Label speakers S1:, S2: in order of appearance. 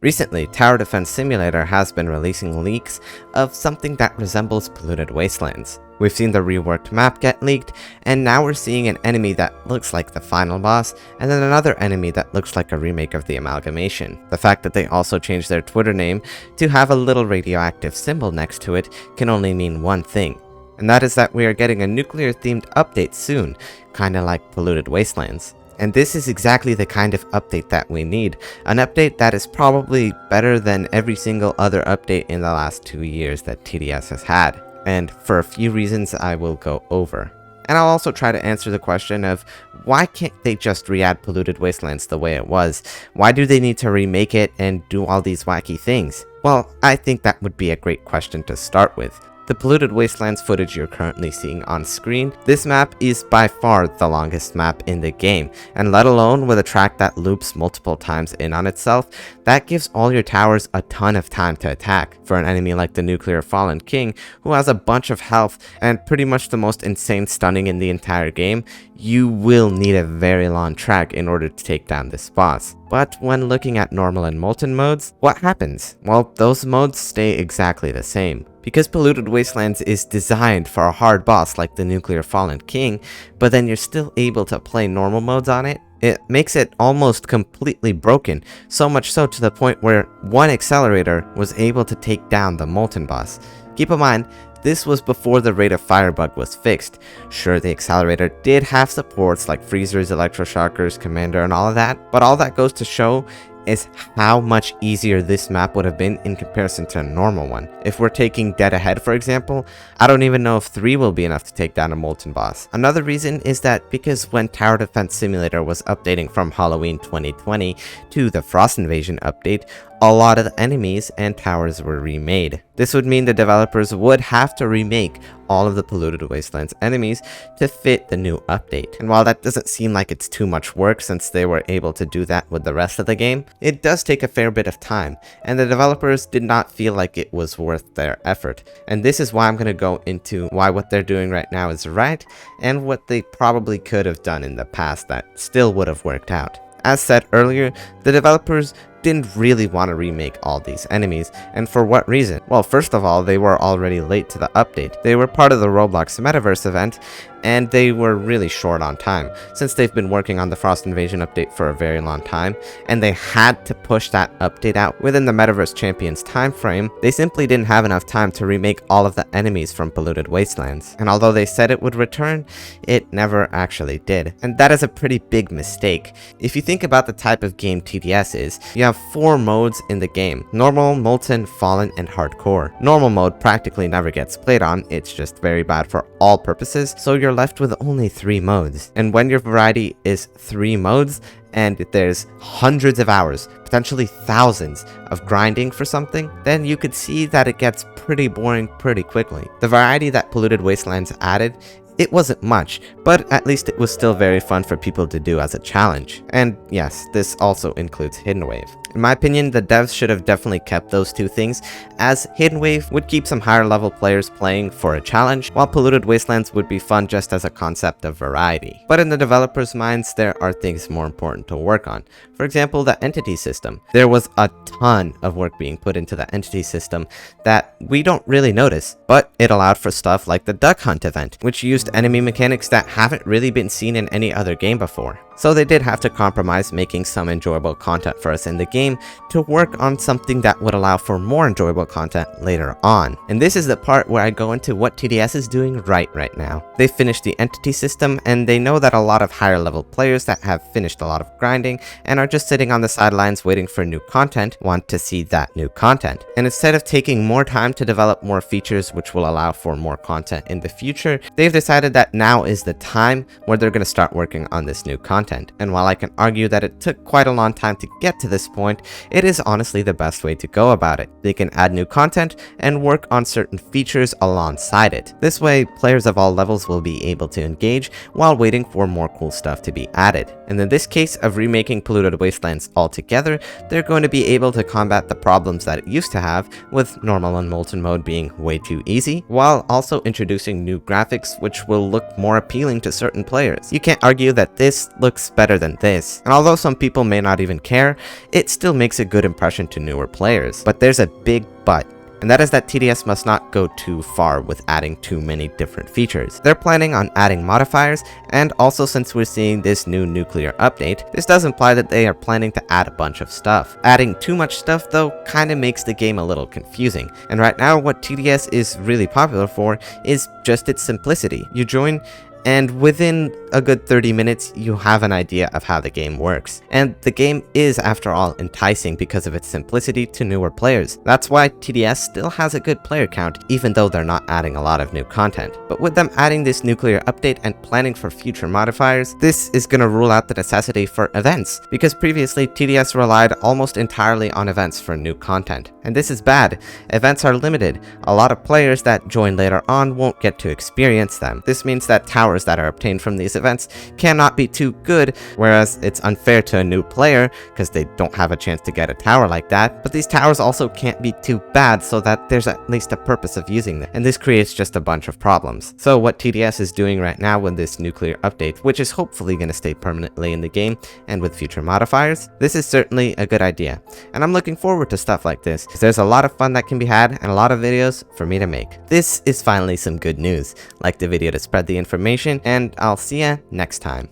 S1: Recently, Tower Defense Simulator has been releasing leaks of something that resembles Polluted Wastelands. We've seen the reworked map get leaked, and now we're seeing an enemy that looks like the final boss, and then another enemy that looks like a remake of the Amalgamation. The fact that they also changed their Twitter name to have a little radioactive symbol next to it can only mean one thing, and that is that we are getting a nuclear-themed update soon, kinda like Polluted Wastelands. And this is exactly the kind of update that we need, an update that is probably better than every single other update in the last 2 years that TDS has had, and for a few reasons I will go over. And I'll also try to answer the question of why can't they just re-add Polluted Wastelands the way it was? Why do they need to remake it and do all these wacky things? Well, I think that would be a great question to start with. The Polluted Wastelands footage you're currently seeing on screen, this map is by far the longest map in the game, and let alone with a track that loops multiple times in on itself, that gives all your towers a ton of time to attack. For an enemy like the Nuclear Fallen King, who has a bunch of health and pretty much the most insane stunning in the entire game, you will need a very long track in order to take down this boss. But when looking at normal and molten modes, what happens? Well, those modes stay exactly the same. Because Polluted Wastelands is designed for a hard boss like the Nuclear Fallen King, but then you're still able to play normal modes on it, it makes it almost completely broken, so much so to the point where one accelerator was able to take down the Molten boss. Keep in mind, this was before the rate of fire bug was fixed. Sure, the accelerator did have supports like freezers, electroshockers, commander, and all of that, but all that goes to show is how much easier this map would have been in comparison to a normal one. If we're taking Dead Ahead for example, I don't even know if 3 will be enough to take down a Molten boss. Another reason is that because when Tower Defense Simulator was updating from Halloween 2020 to the Frost Invasion update, a lot of the enemies and towers were remade. This would mean the developers would have to remake all of the Polluted Wastelands enemies to fit the new update. And while that doesn't seem like it's too much work since they were able to do that with the rest of the game, it does take a fair bit of time, and the developers did not feel like it was worth their effort. And this is why I'm going to go into why what they're doing right now is right, and what they probably could have done in the past that still would have worked out. As said earlier, the developers didn't really want to remake all these enemies, and for what reason? Well, first of all, they were already late to the update. They were part of the Roblox Metaverse event, and they were really short on time, since they've been working on the Frost Invasion update for a very long time, and they had to push that update out within the Metaverse Champions time frame. They simply didn't have enough time to remake all of the enemies from Polluted Wastelands, and although they said it would return, it never actually did, and that is a pretty big mistake. If you think about the type of game TDS is, you have 4 modes in the game: Normal, Molten, Fallen, and Hardcore. Normal mode practically never gets played on, it's just very bad for all purposes, so you're left with only 3 modes. And when your variety is 3 modes, and there's hundreds of hours, potentially thousands of grinding for something, then you could see that it gets pretty boring pretty quickly. The variety that Polluted Wastelands added, it wasn't much, but at least it was still very fun for people to do as a challenge. And yes, this also includes Hidden Wave. In my opinion, the devs should have definitely kept those 2 things, as Hidden Wave would keep some higher level players playing for a challenge, while Polluted Wastelands would be fun just as a concept of variety. But in the developers' minds, there are things more important to work on. For example, the entity system. There was a ton of work being put into the entity system that we don't really notice, but it allowed for stuff like the Duck Hunt event, which used enemy mechanics that haven't really been seen in any other game before. So they did have to compromise making some enjoyable content for us in the game to work on something that would allow for more enjoyable content later on. And this is the part where I go into what TDS is doing right now. They finished the entity system, and they know that a lot of higher level players that have finished a lot of grinding and are just sitting on the sidelines waiting for new content want to see that new content. And instead of taking more time to develop more features which will allow for more content in the future, they've decided that now is the time where they're going to start working on this new content. And while I can argue that it took quite a long time to get to this point, it is honestly the best way to go about it. They can add new content and work on certain features alongside it. This way, players of all levels will be able to engage while waiting for more cool stuff to be added. And in this case of remaking Polluted Wastelands altogether, they're going to be able to combat the problems that it used to have, with normal and molten mode being way too easy, while also introducing new graphics which will look more appealing to certain players. You can't argue that this looks looks better than this, and although some people may not even care, it still makes a good impression to newer players. But there's a big but. And that is that TDS must not go too far with adding too many different features. They're planning on adding modifiers, and also since we're seeing this new nuclear update, this does imply that they are planning to add a bunch of stuff. Adding too much stuff though kinda makes the game a little confusing, and right now what TDS is really popular for is just its simplicity. You join, and within a good 30 minutes, you have an idea of how the game works. And the game is, after all, enticing because of its simplicity to newer players. That's why TDS still has a good player count, even though they're not adding a lot of new content. But with them adding this nuclear update and planning for future modifiers, this is gonna rule out the necessity for events, because previously TDS relied almost entirely on events for new content. And this is bad. Events are limited. A lot of players that join later on won't get to experience them. This means that towers that are obtained from these events cannot be too good, whereas it's unfair to a new player because they don't have a chance to get a tower like that. But these towers also can't be too bad so that there's at least a purpose of using them, and this creates just a bunch of problems. So what TDS is doing right now with this nuclear update, which is hopefully going to stay permanently in the game and with future modifiers, this is certainly a good idea, and I'm looking forward to stuff like this because there's a lot of fun that can be had and a lot of videos for me to make. This is finally some good news. Like the video to spread the information, and I'll see ya next time.